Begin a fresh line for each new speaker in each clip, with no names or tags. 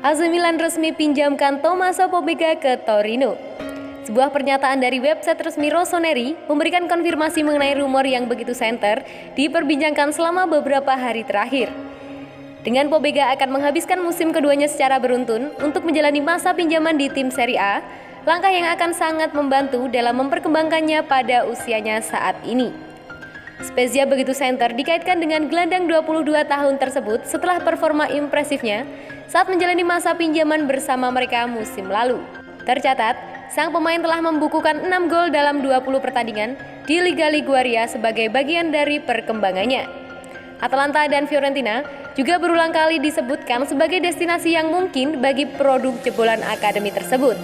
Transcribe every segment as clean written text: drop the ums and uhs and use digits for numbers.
AC Milan resmi pinjamkan Tommaso Pobega ke Torino. Sebuah pernyataan dari website resmi Rossoneri memberikan konfirmasi mengenai rumor yang begitu santer diperbincangkan selama beberapa hari terakhir. Dengan Pobega akan menghabiskan musim keduanya secara beruntun untuk menjalani masa pinjaman di tim Serie A, langkah yang akan sangat membantu dalam memperkembangkannya pada usianya saat ini. Spezia begitu center dikaitkan dengan gelandang 22 tahun tersebut setelah performa impresifnya saat menjalani masa pinjaman bersama mereka musim lalu. Tercatat, sang pemain telah membukukan 6 gol dalam 20 pertandingan di Liga Liguria sebagai bagian dari perkembangannya. Atalanta dan Fiorentina juga berulang kali disebutkan sebagai destinasi yang mungkin bagi produk jebolan akademi tersebut.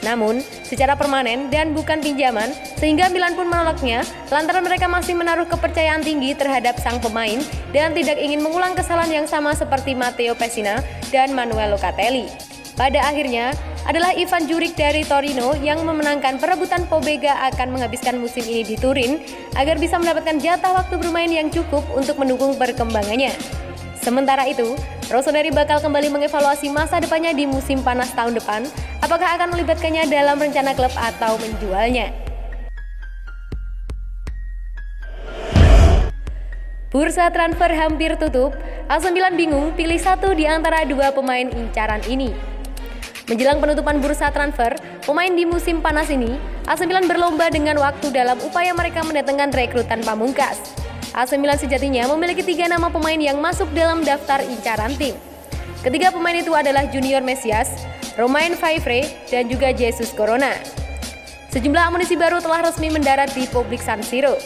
Namun, secara permanen dan bukan pinjaman, sehingga Milan pun menolaknya lantaran mereka masih menaruh kepercayaan tinggi terhadap sang pemain dan tidak ingin mengulang kesalahan yang sama seperti Matteo Pessina dan Manuel Locatelli. Pada akhirnya, adalah Ivan Juric dari Torino yang memenangkan perebutan Pobega akan menghabiskan musim ini di Turin agar bisa mendapatkan jatah waktu bermain yang cukup untuk mendukung perkembangannya. Sementara itu, Rossoneri bakal kembali mengevaluasi masa depannya di musim panas tahun depan, apakah akan melibatkannya dalam rencana klub atau menjualnya. Bursa transfer hampir tutup, AC Milan bingung pilih satu di antara dua pemain incaran ini. Menjelang penutupan bursa transfer, pemain di musim panas ini, AC Milan berlomba dengan waktu dalam upaya mereka mendatangkan rekrutan pamungkas. AC Milan sejatinya memiliki 3 nama pemain yang masuk dalam daftar incaran tim. Ketiga pemain itu adalah Junior Mesias, Romain Faivre, dan juga Jesus Corona. Sejumlah amunisi baru telah resmi mendarat di publik San Siro.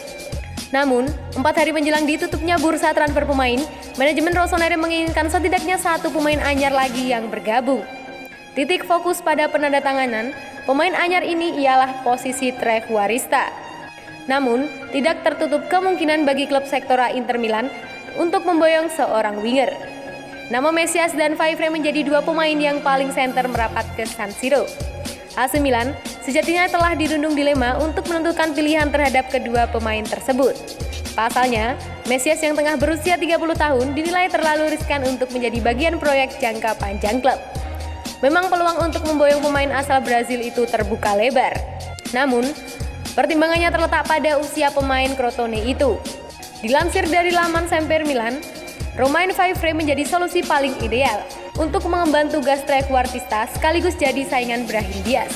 Namun, 4 hari menjelang ditutupnya bursa transfer pemain, manajemen Rossoneri menginginkan setidaknya satu pemain anyar lagi yang bergabung. Titik fokus pada penandatanganan pemain anyar ini ialah posisi trequarista. Namun, tidak tertutup kemungkinan bagi klub sektora Inter Milan untuk memboyong seorang winger. Nama Mesias dan Faivre menjadi dua pemain yang paling center merapat ke San Siro. AC Milan sejatinya telah dirundung dilema untuk menentukan pilihan terhadap kedua pemain tersebut. Pasalnya, Mesias yang tengah berusia 30 tahun dinilai terlalu riskan untuk menjadi bagian proyek jangka panjang klub. Memang peluang untuk memboyong pemain asal Brazil itu terbuka lebar. Namun, pertimbangannya terletak pada usia pemain Crotone itu. Dilansir dari laman Semper Milan, Romain Faivre menjadi solusi paling ideal untuk mengemban tugas trequartista sekaligus jadi saingan Brahim Diaz.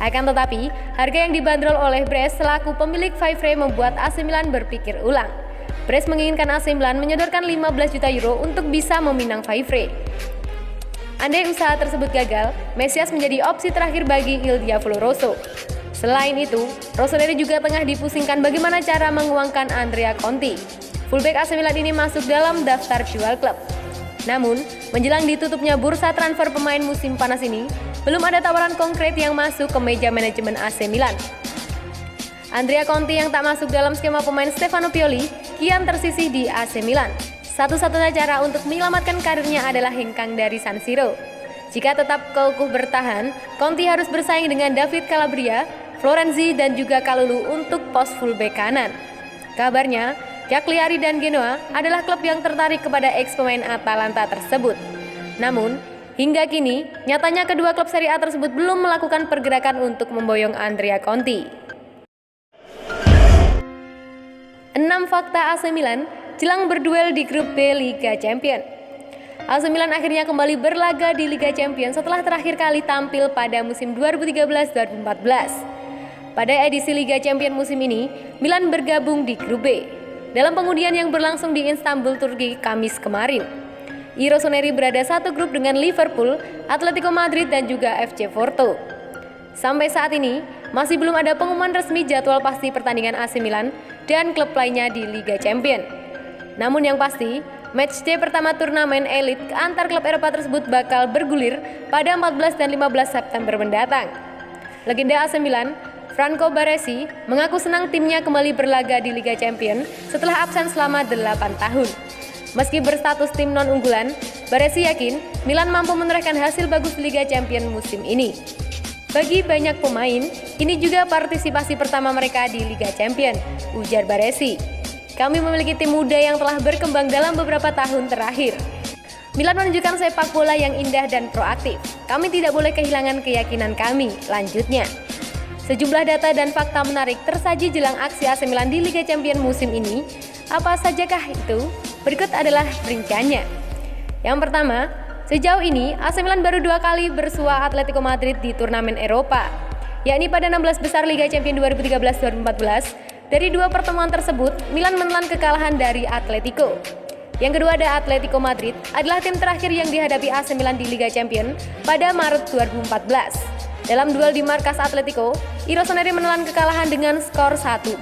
Akan tetapi, harga yang dibanderol oleh Brest selaku pemilik Faivre membuat AC Milan berpikir ulang. Brest menginginkan AC Milan menyodorkan 15 juta euro untuk bisa meminang Faivre. Andai usaha tersebut gagal, Mesias menjadi opsi terakhir bagi Il Diavolo Rosso. Selain itu, Rossoneri juga tengah dipusingkan bagaimana cara menguangkan Andrea Conti. Fullback AC Milan ini masuk dalam daftar jual klub. Namun, menjelang ditutupnya bursa transfer pemain musim panas ini, belum ada tawaran konkret yang masuk ke meja manajemen AC Milan. Andrea Conti yang tak masuk dalam skema pemain Stefano Pioli kian tersisih di AC Milan. Satu-satunya cara untuk menyelamatkan karirnya adalah hengkang dari San Siro. Jika tetap kokoh bertahan, Conti harus bersaing dengan David Calabria, Florenzi, dan juga Kalulu untuk pos fullback kanan. Kabarnya, Cagliari dan Genoa adalah klub yang tertarik kepada ex-pemain Atalanta tersebut. Namun, hingga kini, nyatanya kedua klub Serie A tersebut belum melakukan pergerakan untuk memboyong Andrea Conti. 6 fakta AC Milan jelang berduel di grup B Liga Champions. AC Milan akhirnya kembali berlaga di Liga Champions setelah terakhir kali tampil pada musim 2013-2014. Pada edisi Liga Champions musim ini, Milan bergabung di grup B dalam pengundian yang berlangsung di Istanbul, Turki, Kamis kemarin. Rossoneri berada satu grup dengan Liverpool, Atletico Madrid, dan juga FC Porto. Sampai saat ini, masih belum ada pengumuman resmi jadwal pasti pertandingan AC Milan dan klub lainnya di Liga Champions. Namun yang pasti, matchday pertama turnamen elit antar klub Eropa tersebut bakal bergulir pada 14 dan 15 September mendatang. Legenda AC Milan, Franco Baresi, mengaku senang timnya kembali berlaga di Liga Champions setelah absen selama 8 tahun. Meski berstatus tim non-unggulan, Baresi yakin Milan mampu menorehkan hasil bagus Liga Champions musim ini. Bagi banyak pemain, ini juga partisipasi pertama mereka di Liga Champions, ujar Baresi. Kami memiliki tim muda yang telah berkembang dalam beberapa tahun terakhir. Milan menunjukkan sepak bola yang indah dan proaktif. Kami tidak boleh kehilangan keyakinan kami, lanjutnya. Sejumlah data dan fakta menarik tersaji jelang aksi AC Milan di Liga Champions musim ini. Apa sajakah itu? Berikut adalah rinciannya. Yang pertama, sejauh ini AC Milan baru 2 kali bersua Atletico Madrid di turnamen Eropa, yakni pada 16 besar Liga Champions 2013-2014. Dari 2 pertemuan tersebut, Milan menelan kekalahan dari Atletico. Yang kedua ada Atletico Madrid, adalah tim terakhir yang dihadapi AC Milan di Liga Champions pada Maret 2014. Dalam duel di markas Atletico, I Rossoneri menelan kekalahan dengan skor 1-4.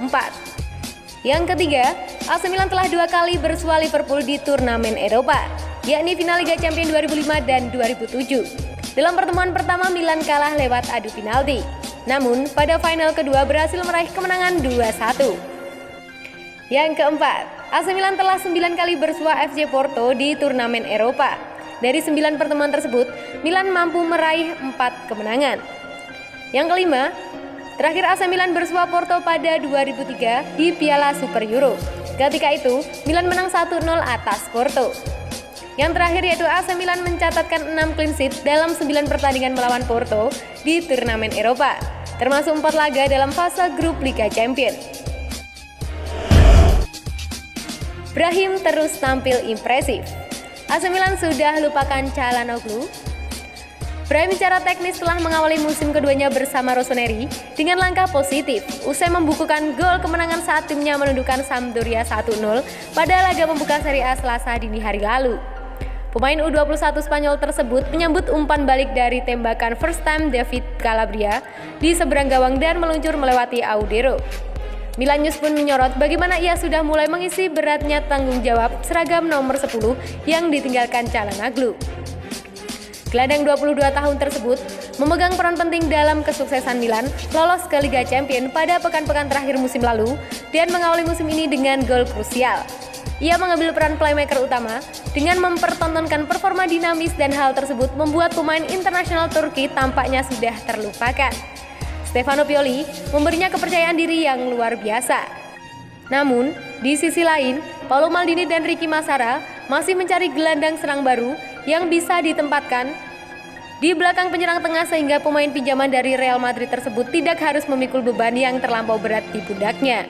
Yang ketiga, AC Milan telah 2 kali bersua Liverpool di turnamen Eropa, yakni final Liga Champions 2005 dan 2007. Dalam pertemuan pertama Milan kalah lewat adu penalti. Namun, pada final kedua berhasil meraih kemenangan 2-1. Yang keempat, AC Milan telah 9 kali bersua FC Porto di turnamen Eropa. Dari 9 pertemuan tersebut, Milan mampu meraih 4 kemenangan. Yang kelima, terakhir AC Milan bersua Porto pada 2003 di Piala Super Euro. Ketika itu, Milan menang 1-0 atas Porto. Yang terakhir yaitu AC Milan mencatatkan 6 clean sheet dalam 9 pertandingan melawan Porto di turnamen Eropa, termasuk 4 laga dalam fase grup Liga Champions. Brahim terus tampil impresif. AC Milan sudah lupakan Çalhanoğlu. Brahim secara teknis telah mengawali musim keduanya bersama Rossoneri dengan langkah positif usai membukukan gol kemenangan saat timnya menundukkan Sampdoria 1-0 pada laga pembuka Serie A Selasa dini hari lalu. Pemain U21 Spanyol tersebut menyambut umpan balik dari tembakan first time David Calabria di seberang gawang dan meluncur melewati Audero. Milan News pun menyorot bagaimana ia sudah mulai mengisi beratnya tanggung jawab seragam nomor 10 yang ditinggalkan Çalhanoğlu. Gelandang 22 tahun tersebut memegang peran penting dalam kesuksesan Milan lolos ke Liga Champions pada pekan-pekan terakhir musim lalu dan mengawali musim ini dengan gol krusial. Ia mengambil peran playmaker utama dengan mempertontonkan performa dinamis dan hal tersebut membuat pemain internasional Turki tampaknya sudah terlupakan. Stefano Pioli memberinya kepercayaan diri yang luar biasa. Namun, di sisi lain, Paolo Maldini dan Ricky Massara masih mencari gelandang serang baru yang bisa ditempatkan di belakang penyerang tengah sehingga pemain pinjaman dari Real Madrid tersebut tidak harus memikul beban yang terlampau berat di pundaknya.